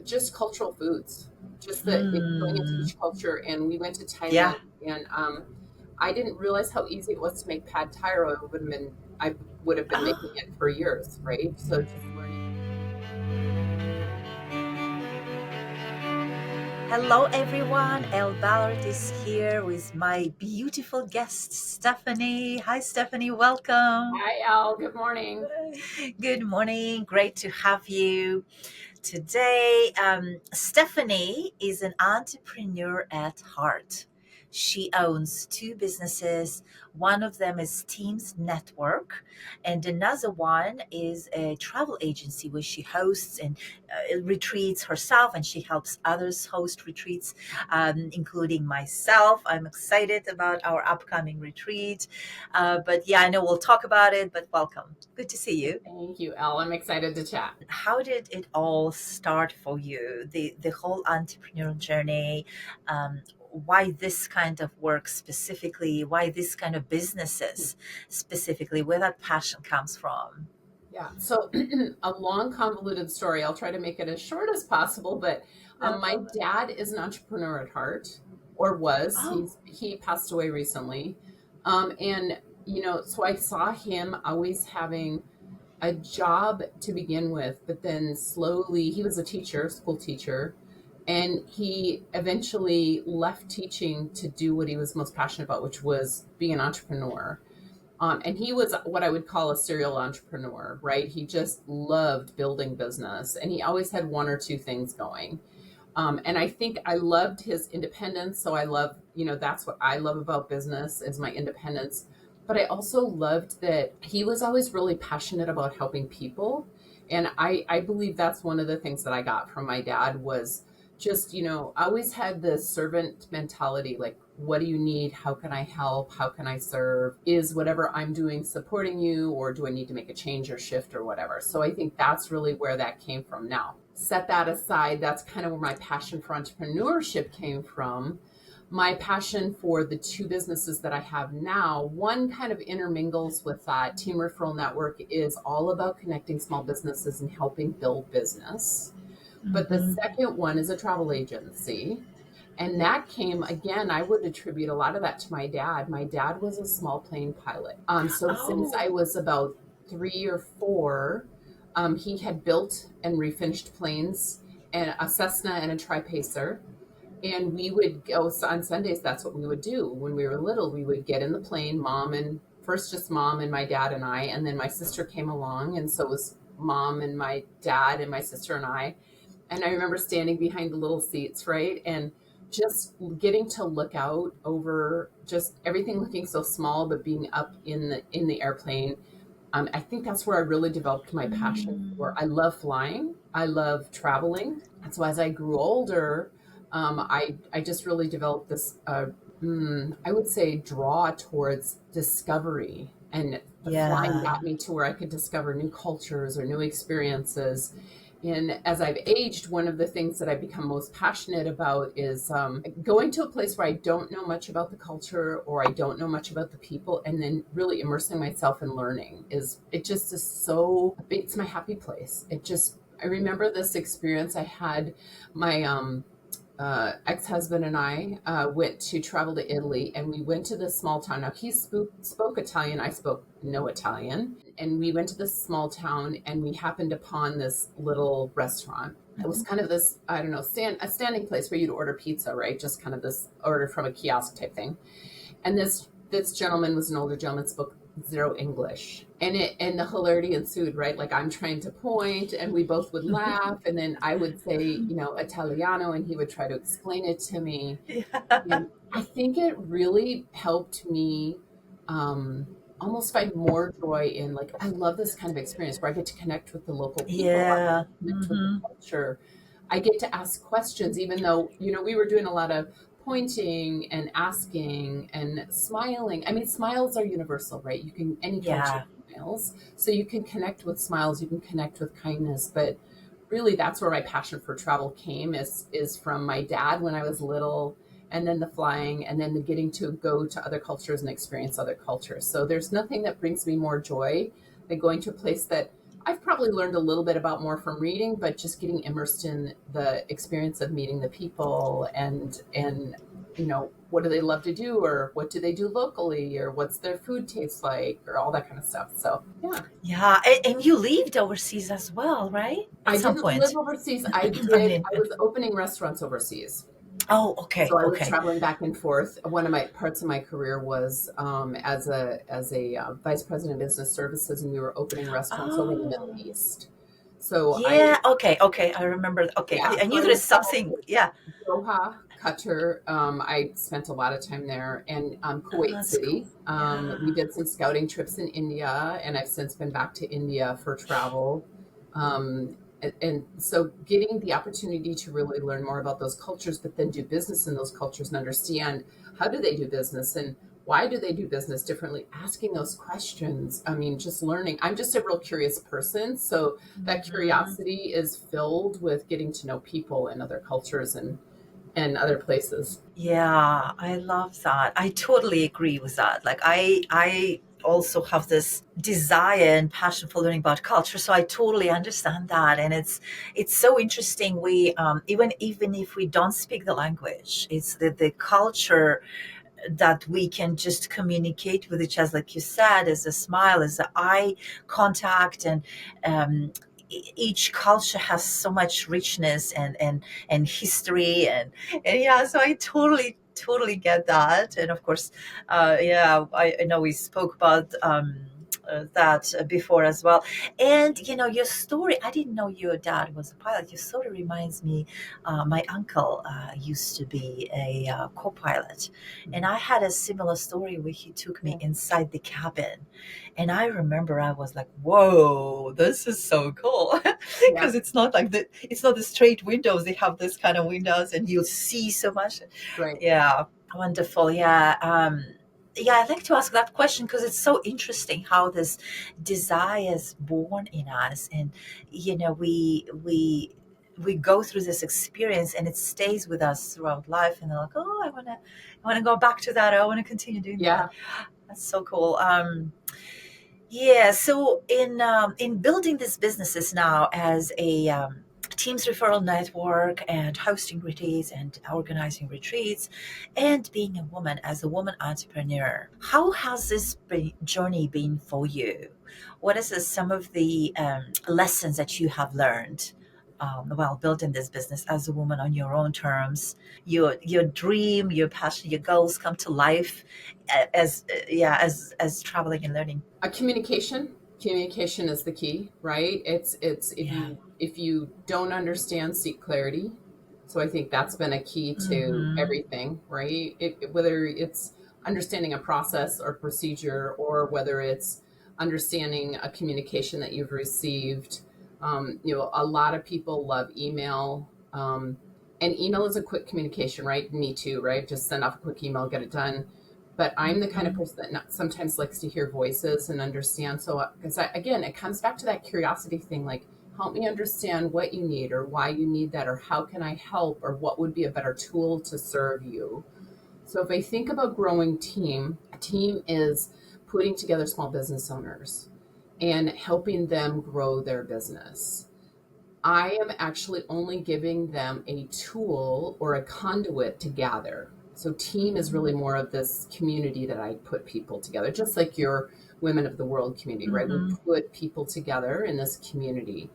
Just cultural foods, just going into Mm, each culture. And we went to yeah. Thailand, and I didn't realize how easy it was to make pad thai, or I would have been making Ah, it for years, right? So just learning. hello, everyone. Elle Ballard is here with my beautiful guest, Stephanie. Hi, Stephanie. Welcome. Hi, Al. Good morning. Good morning. Great to have you. Today, Stephanie is an entrepreneur at heart. She owns two businesses. One of them is Teams Network, and another one is a travel agency where she hosts and retreats herself, and she helps others host retreats, including myself. I'm excited about our upcoming retreat. But yeah, I know we'll talk about it, but welcome. Good to see you. Thank you, Al. I'm excited to chat. How did it all start for you? The whole entrepreneurial journey. Why this kind of work specifically? Why this kind of businesses specifically? Where that passion comes from? Yeah. So a long, convoluted story. I'll try to make it as short as possible. But No my problem. dad is an entrepreneur at heart, or was. Oh, He passed away recently, and so I saw him always having a job to begin with, but then slowly he was a teacher, school teacher, and he eventually left teaching to do what he was most passionate about, which was being an entrepreneur. And he was what I would call a serial entrepreneur, right? He just loved building business, and he always had one or two things going. And I think I loved his independence. So I love, that's what I love about business is my independence. But I also loved that he was always really passionate about helping people. And I believe that's one of the things that I got from my dad was just, I always had the servant mentality, like, what do you need? How can I help? How can I serve? Is whatever I'm doing supporting you, or do I need to make a change or shift or whatever? So I think that's really where that came from. Now, set that aside. That's kind of where my passion for entrepreneurship came from. My passion for the two businesses that I have now, one kind of intermingles with that. Team Referral Network is all about connecting small businesses and helping build business. But the hmm, second one is a travel agency. And that came again, I would attribute a lot of that to my dad. My dad was a small plane pilot. So since I oh, was about 3 or 4, he had built and refinished planes, and a Cessna and a Tri-Pacer. And we would go on Sundays. That's what we would do when we were little. We would get in the plane, mom and first just mom and my dad and I, and then my sister came along, and so it was mom and my dad and my sister and I. And I remember standing behind the little seats, right? And just getting to look out over just everything looking so small, but being up in the airplane. I think that's where I really developed my passion for. mm, I love flying. I love traveling. And so as I grew older, I just really developed this, I would say, draw towards discovery. And the flying yeah, got me to where I could discover new cultures or new experiences. And as I've aged, one of the things that I've become most passionate about is going to a place where I don't know much about the culture or I don't know much about the people, and then really immersing myself in learning. Is it just is so? It's my happy place. It just. I remember this experience I had. My ex-husband and I went to travel to Italy, and we went to this small town. Now he spoke Italian, I spoke no Italian, and we went to this small town, and we happened upon this little restaurant. It was mhm. kind of this, I don't know, a standing place where you'd order pizza, right? Just kind of this order from a kiosk type thing. And this gentleman was an older gentleman, spoke zero English. And the hilarity ensued, right? Like I'm trying to point and we both would laugh, and then I would say, Italiano, and he would try to explain it to me. Yeah, And I think it really helped me almost find more joy in, like, I love this kind of experience where I get to connect with the local people, I get yeah, to connect with the hmm, culture. I get to ask questions, even though, we were doing a lot of pointing and asking and smiling. I mean, smiles are universal, right? You can, any culture yeah, smiles. So you can connect with smiles, you can connect with kindness, but really that's where my passion for travel came is from my dad when I was little, and then the flying, and then the getting to go to other cultures and experience other cultures. So there's nothing that brings me more joy than going to a place that I've probably learned a little bit about more from reading, but just getting immersed in the experience of meeting the people and what do they love to do, or what do they do locally, or what's their food taste like, or all that kind of stuff. So yeah. Yeah, and you lived overseas as well, right? At I some didn't live point. overseas. I mean, I was opening restaurants overseas. oh, okay, So I was okay. traveling back and forth. One of my parts of my career was as a vice president of business services, and we were opening restaurants over in the Middle Oh, East. So yeah, okay, okay. I remember. Okay, yeah, I so knew I there is would travel something. to Yeah. Doha, Qatar. I spent a lot of time there, and Oh, Kuwait that's cool. City. We Yeah. did some scouting trips in India, and I've since been back to India for travel. And so getting the opportunity to really learn more about those cultures, but then do business in those cultures and understand how do they do business and why do they do business differently, asking those questions. I mean, just learning. I'm just a real curious person, so that Mhm. curiosity is filled with getting to know people and other cultures and other places. Yeah, I love that. I totally agree with that. Like I also have this desire and passion for learning about culture, so I totally understand that. And it's so interesting. We even if we don't speak the language, it's the culture that we can just communicate with each other, like you said, as a smile, as an eye contact, and um, each culture has so much richness and history, and yeah, so I totally get that. And of course, yeah, I know we spoke about that before as well. And your story, I didn't know your dad was a pilot. Your story reminds me, my uncle used to be a co-pilot, and I had a similar story where he took me Yeah, inside the cabin. And I remember I was like, whoa, this is so cool. yeah, Because it's not the straight windows. They have this kind of windows and you'll see so much. right. Yeah, wonderful. Yeah. Yeah, I'd like to ask that question because it's so interesting how this desire is born in us, and we go through this experience and it stays with us throughout life, and they're like, oh, I want to go back to that. I want to continue doing that. Yeah. That's so cool. Yeah, so in building these businesses now as a Teams referral network and hosting retreats and organizing retreats and being a woman as a woman entrepreneur, how has journey been for you? What is some of the lessons that you have learned while building this business as a woman on your own terms? Your dream, your passion, your goals come to life yeah, as traveling and learning. Communication is the key, right? It's Yeah. if you don't understand, seek clarity. So I think that's been a key to Mm-hmm. everything, right? Whether it's understanding a process or procedure, or whether it's understanding a communication that you've received. A lot of people love email, and email is a quick communication, right? Me too, right? Just send off a quick email, get it done. But I'm the kind of Mm-hmm. person that sometimes likes to hear voices and understand. So, because again, it comes back to that curiosity thing, like, help me understand what you need, or why you need that, or how can I help, or what would be a better tool to serve you. So, if I think about growing team, a team is putting together small business owners and helping them grow their business. I am actually only giving them a tool or a conduit to gather. So, team is really more of this community that I put people together, just like your Women of the World community, right? We Mm-hmm. put people together in this community.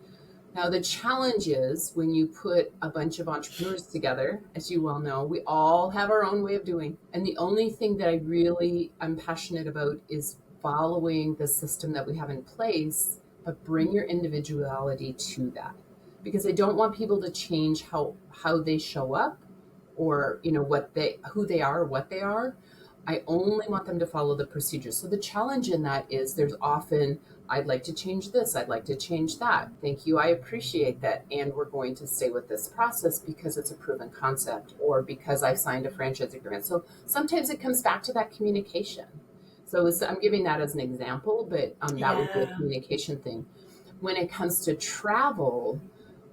Now, the challenge is when you put a bunch of entrepreneurs together, as you well know, we all have our own way of doing. And the only thing that I really am passionate about is following the system that we have in place, but bring your individuality to that. Because I don't want people to change how they show up, or what they who they are or what they are. I only want them to follow the procedures. So the challenge in that is there's often, I'd like to change this. I'd like to change that. Thank you. I appreciate that. And we're going to stay with this process because it's a proven concept, or because I signed a franchise agreement. So sometimes it comes back to that communication. So I'm giving that as an example, but that would be a Yeah. communication thing. When it comes to travel,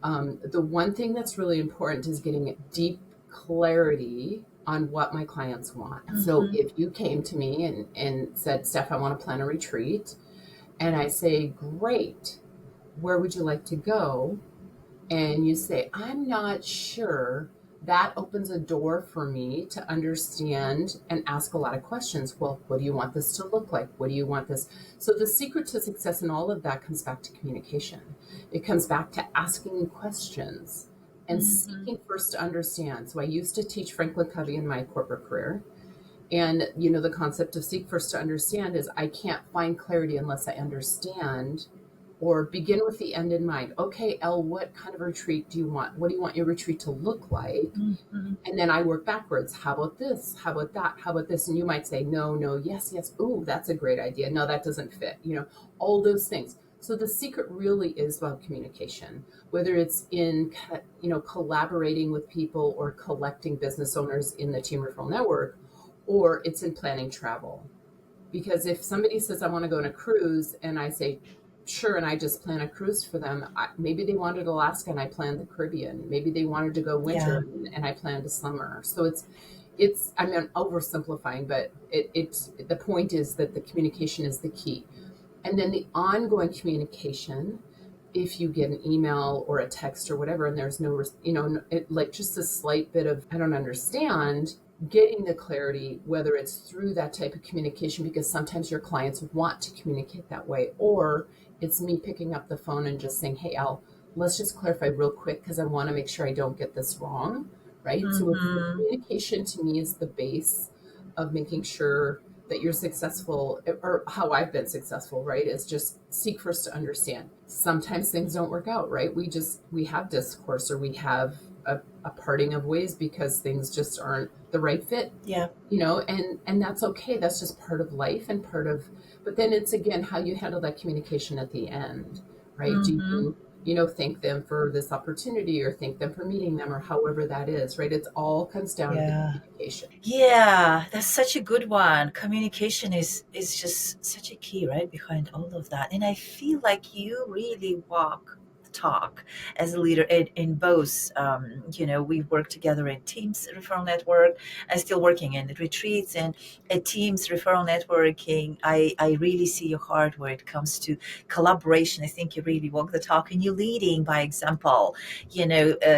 the one thing that's really important is getting deep clarity on what my clients want. So Mm-hmm. if you came to me and said, Steph, I want to plan a retreat, and I say, great, where would you like to go? And you say, I'm not sure, that opens a door for me to understand and ask a lot of questions. Well, what do you want this to look like? What do you want this? So the secret to success in all of that comes back to communication. It comes back to asking questions and Mm-hmm. seeking first to understand. So I used to teach Franklin Covey in my corporate career. And the concept of seek first to understand is I can't find clarity unless I understand, or begin with the end in mind. Okay, Elle, what kind of retreat do you want? What do you want your retreat to look like? Mm-hmm. And then I work backwards. How about this? How about that? How about this? And you might say, no, no, yes, yes. Ooh, that's a great idea. No, that doesn't fit. All those things. So the secret really is about communication, whether it's in, collaborating with people or collecting business owners in the Team Referral Network, or it's in planning travel. Because if somebody says, I want to go on a cruise, and I say, sure, and I just plan a cruise for them, maybe they wanted Alaska and I planned the Caribbean. Maybe they wanted to go Yeah. winter and I planned a summer. So I mean, I'm oversimplifying, but the point is that the communication is the key. And then the ongoing communication, if you get an email or a text or whatever, and there's no, like just a slight bit of, I don't understand, getting the clarity, whether it's through that type of communication, because sometimes your clients want to communicate that way, or it's me picking up the phone and just saying, hey, Al, let's just clarify real quick because I want to make sure I don't get this wrong, right? So it's the Mm-hmm. communication to me is the base of making sure that you're successful, or how I've been successful, right? Is just seek first to understand. Sometimes things don't work out, right? We have discourse, or we have a parting of ways because things just aren't the right fit, Yeah. and that's okay. That's just part of life and part of, but then it's again how you handle that communication at the end, right? Do Mm-hmm. you, thank them for this opportunity, or thank them for meeting them, or however that is, right? It's all comes down to the Yeah. communication. Yeah, that's such a good one. Communication is just such a key, right, behind all of that. And I feel like you really walk the talk as a leader in both. We work together in Teams Referral Network. I'm still working in the retreats and at Teams Referral Networking. I really see your heart where it comes to collaboration. I think you really walk the talk and you're leading by example,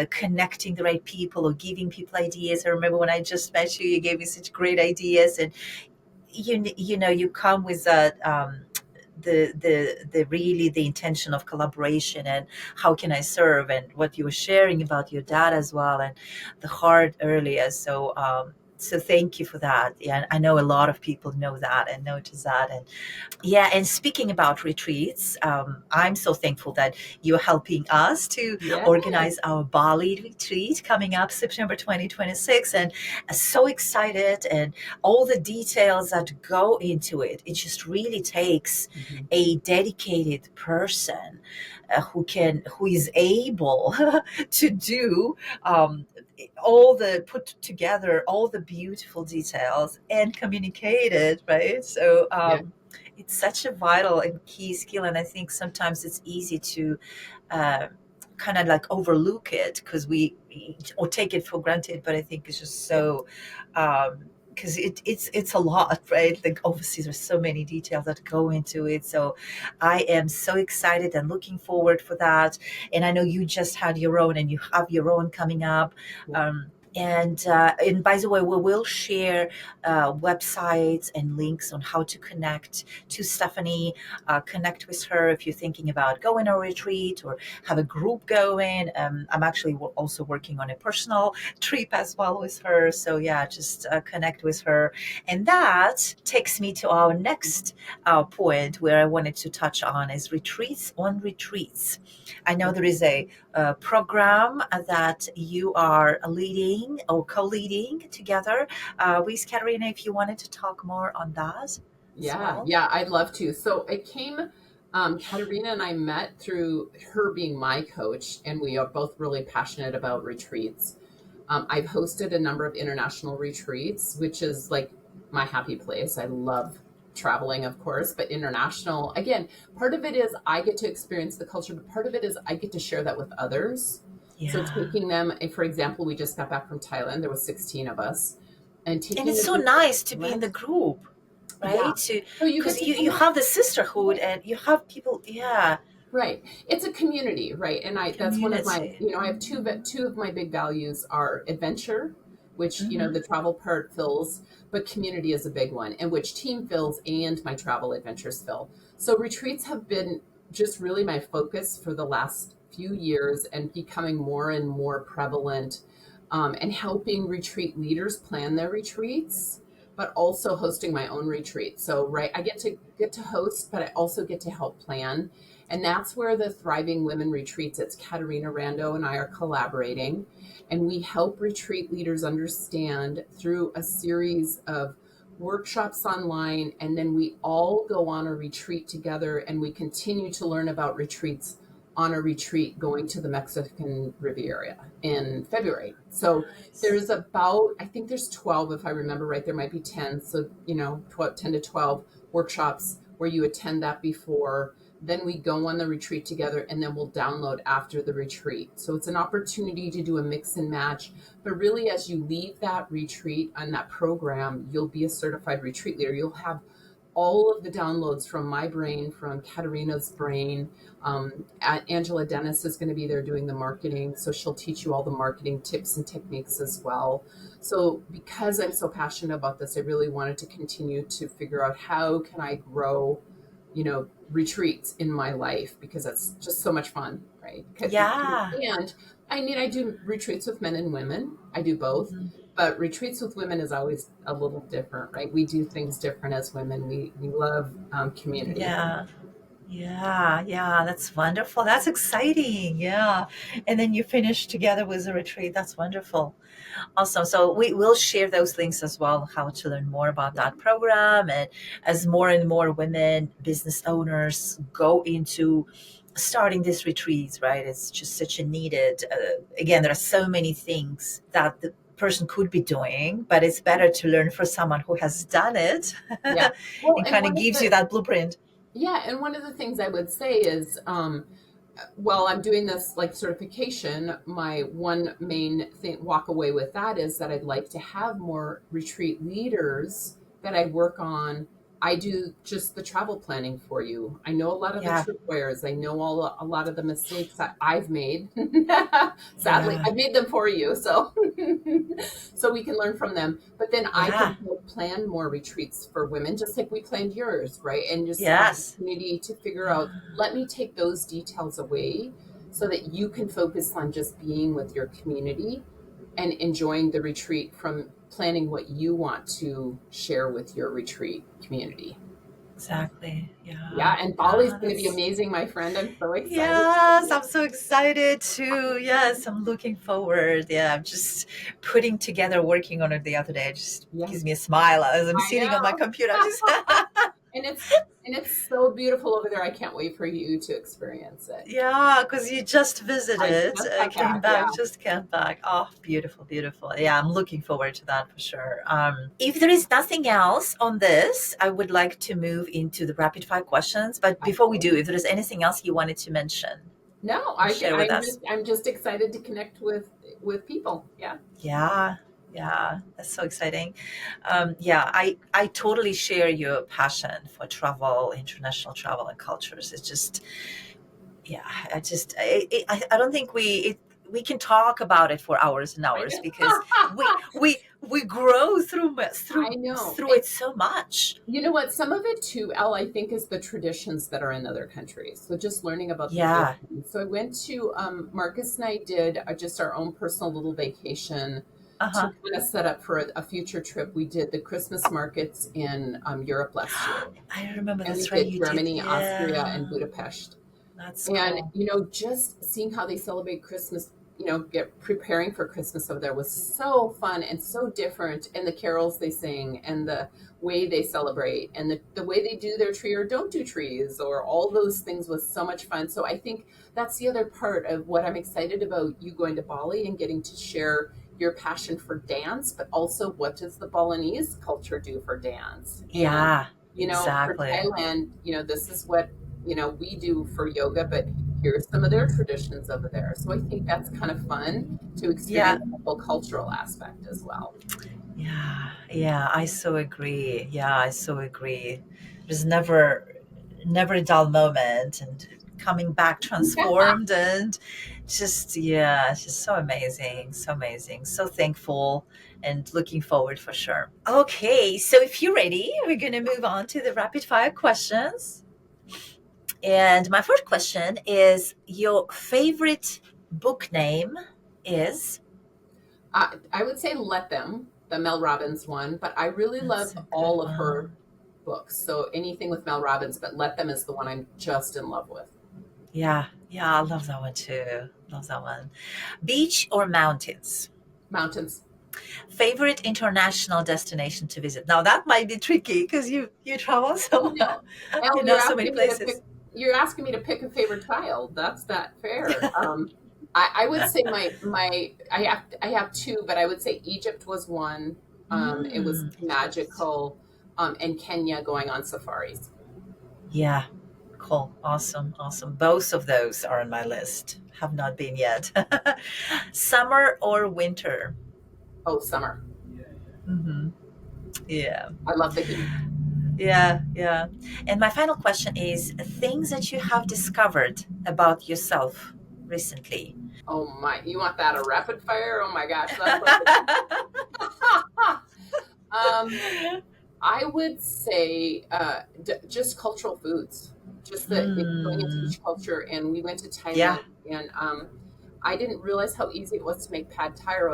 connecting the right people or giving people ideas. I remember when I just met you, you gave me such great ideas, and you come with that. The really the intention of collaboration and how can I serve, and what you were sharing about your dad as well, and the heart earlier. So thank you for that. Yeah, I know a lot of people know that and notice that. And yeah, and speaking about retreats, I'm so thankful that you're helping us to Yeah. organize our Bali retreat coming up September 2026. And so excited, and all the details that go into it. It just really takes Mhm. a dedicated person who is able to do all the put together all the beautiful details and communicate it, right? So Yeah. it's such a vital and key skill, and I think sometimes it's easy to uh, kind of like overlook it because we or take it for granted. But I think it's just Yeah. so because it's a lot, right? Like obviously there's so many details that go into it. So I am so excited and looking forward for that. And I know you just had your own, and you have your own coming up. Yeah. And by the way, we will share websites and links on how to connect to Stephanie, connect with her if you're thinking about going on a retreat or have a group going. I'm actually also working on a personal trip as well with her. So yeah, just connect with her. And that takes me to our next point where I wanted to touch on is retreats on retreats. I know there is a program that you are leading or co-leading together with Katerina. If you wanted to talk more on that as Yeah, well. yeah, I'd love to. So it came, Katerina and I met through her being my coach, and we are both really passionate about retreats. I've hosted a number of international retreats, which is like my happy place. I love traveling, of course, but international, again, part of it is I get to experience the culture, but part of it is I get to share that with others. So Yeah. taking them, for example, we just got back from Thailand. There was 16 of us, and And taking it's a so group of nice to be in the right, group, yeah. right? To So you get because to you kind you of have the sisterhood and you have people. Yeah. Right. It's a community, right? And that's one of my, Community. I have two of my big values are adventure, which, Hmm. the travel part fills, but community is a big one, and which team fills and my travel adventures fill. So retreats have been just really my focus for the last few years and becoming more and more prevalent, and helping retreat leaders plan their retreats, but also hosting my own retreat. So, right, I get to host, but I also get to help plan, and that's where the Thriving Women Retreats, it's Katerina Rando and I are collaborating. And we help retreat leaders understand through a series of workshops online. And then we all go on a retreat together and we continue to learn about retreats on a retreat going to the Mexican Riviera in February. So Nice. there's about, I think there's 12, if I remember right, there might be 10. So, 12, 10 to 12 workshops where you attend that before, then we go on the retreat together, and then we'll download after the retreat. So it's an opportunity to do a mix and match. But really, as you leave that retreat on that program, you'll be a certified retreat leader. You'll have all of the downloads from my brain, from Katerina's brain. Angela Dennis is going to be there doing the marketing. So she'll teach you all the marketing tips and techniques as well. So because I'm so passionate about this, I really wanted to continue to figure out how can I grow, retreats in my life, because that's just so much fun, right? Yeah. And I do retreats with men and women. I do both, Mhm. but retreats with women is always a little different, right? We do things different as women. We love community. Yeah. Yeah, yeah, that's wonderful. That's exciting. Yeah. And then you finish together with a retreat. That's wonderful. Awesome. So we will share those links as well, how to learn more about Yeah, that program. And as more and more women business owners go into starting these retreats, right? It's just such a needed, again, there are so many things that the person could be doing, but it's better to learn from someone who has done it yeah. Well, and kind of gives you that blueprint. and one of the things I would say is, while I'm doing this like certification, my one main thing walk away with that is that I'd like to have more retreat leaders that I work on. I do just the travel planning for you. I know a lot of the Yeah. tripwires. I know a lot of the mistakes that I've made. Sadly, Yeah. I've made them for you, so so we can learn from them. But then I can Yeah. help plan more retreats for women, just like we planned yours, right? And just have the Yes. opportunity to figure Yeah. out, let me take those details away so that you can focus on just being with your community and enjoying the retreat from planning what you want to share with your retreat community. Exactly. Yeah. Yeah, and Bali's Yeah. going to be That's amazing, my friend. I'm so excited. Yes, I'm so excited too. Yes, I'm looking forward. Yeah, I'm just putting together, working on it the other day. It just Yeah, gives me a smile as I'm I sitting on my know. computer. I'm just And it's so beautiful over there. I can't wait for you to experience it. yeah, because you just I visited, just got came back. Yeah. back, just came back. Oh, beautiful, beautiful. Yeah, I'm looking forward to that for sure. If there is nothing else on this, I would like to move into the rapid fire questions. But before we do, Absolutely. if there is anything else you wanted to mention No, and share with us. I'm just excited to connect with people. Yeah. Yeah, yeah, that's so exciting. Yeah, I totally share your passion for travel, international travel, and cultures. It's just, yeah, I don't think we can talk about it for hours and I hours know. because we grow I know. through it so much. You know what? Some of it too, Elle, I think, is the traditions that are in other countries. So just learning about the Yeah. traditions. So I went to, Marcus and I did just our own personal little vacation Uh to huh. kind of set up for a future trip. We did the Christmas markets in, Europe last year, I remember and we that's right. did You did. Germany, Austria, Yeah, and Budapest. that's And, cool. just seeing how they celebrate Christmas, get preparing for Christmas over there was so fun and so different. And the carols they sing and the way they celebrate and the way they do their tree or don't do trees or all those things was so much fun. So I think that's the other part of what I'm excited about you going to Bali and getting to share your passion for dance, but also what does the Balinese culture do for dance? And, Yeah, for exactly. Thailand, this is what, we do for yoga, but here's some of their traditions over there. So I think that's kind of fun to Yeah. experience the whole cultural aspect as well. Yeah, yeah, I so agree. Yeah, I so agree. There's never a dull moment, and coming back transformed and just, yeah, it's just so amazing, so amazing, so thankful and looking forward for sure. Okay, so if you're ready, we're going to move on to the rapid fire questions. And my first question is, your favorite book name is? I would say Let Them, the Mel Robbins one, but I really love That's a good all of her one. books. So anything with Mel Robbins, but Let Them is the one I'm just in love with. Yeah, yeah, I love that one too. Love that one. Beach or mountains? Mountains. Favorite international destination to visit? Now that might be tricky because you travel Well, so no, you Elle, know so many places. you're asking me to pick a favorite child. That's not fair. I would say I have two, but I would say Egypt was one. It was Egypt. magical, and Kenya going on safaris. Yeah, cool, awesome, awesome. Both of those are on my list. Have not been yet. Summer or winter? Oh, summer. Hmm. Yeah, I love the heat. yeah, yeah. And my final question is things that you have discovered about yourself recently. Oh my, you want that a rapid fire? Oh my gosh, that's like um, I would say just cultural foods, just going into Mm, each culture. And we went to yeah, Thailand, and I didn't realize how easy it was to make pad thai, or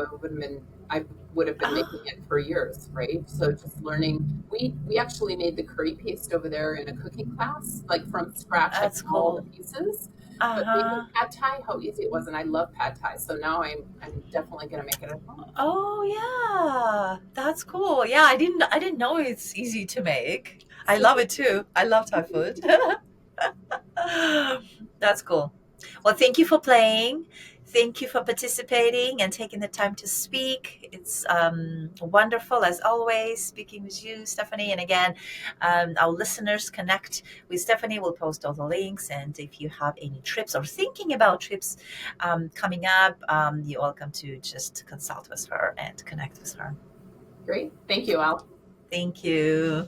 I would have been making oh, it for years, right? So just learning. We actually made the curry paste over there in a cooking class, like from scratch, like that's all the cool. pieces. But making Uh-huh. pad thai, how easy it was, and I love pad thai. So now I'm definitely gonna make it at home. Oh yeah, that's cool. Yeah, I didn't know it's easy to make. I love Super. it too. I love Thai food. That's cool. Well, thank you for playing. Thank you for participating and taking the time to speak. It's wonderful, as always, speaking with you, Stephanie. And again, our listeners connect with Stephanie. We'll post all the links. And if you have any trips or thinking about trips coming up, you're welcome to just consult with her and connect with her. Great. Thank you, Al. Thank you.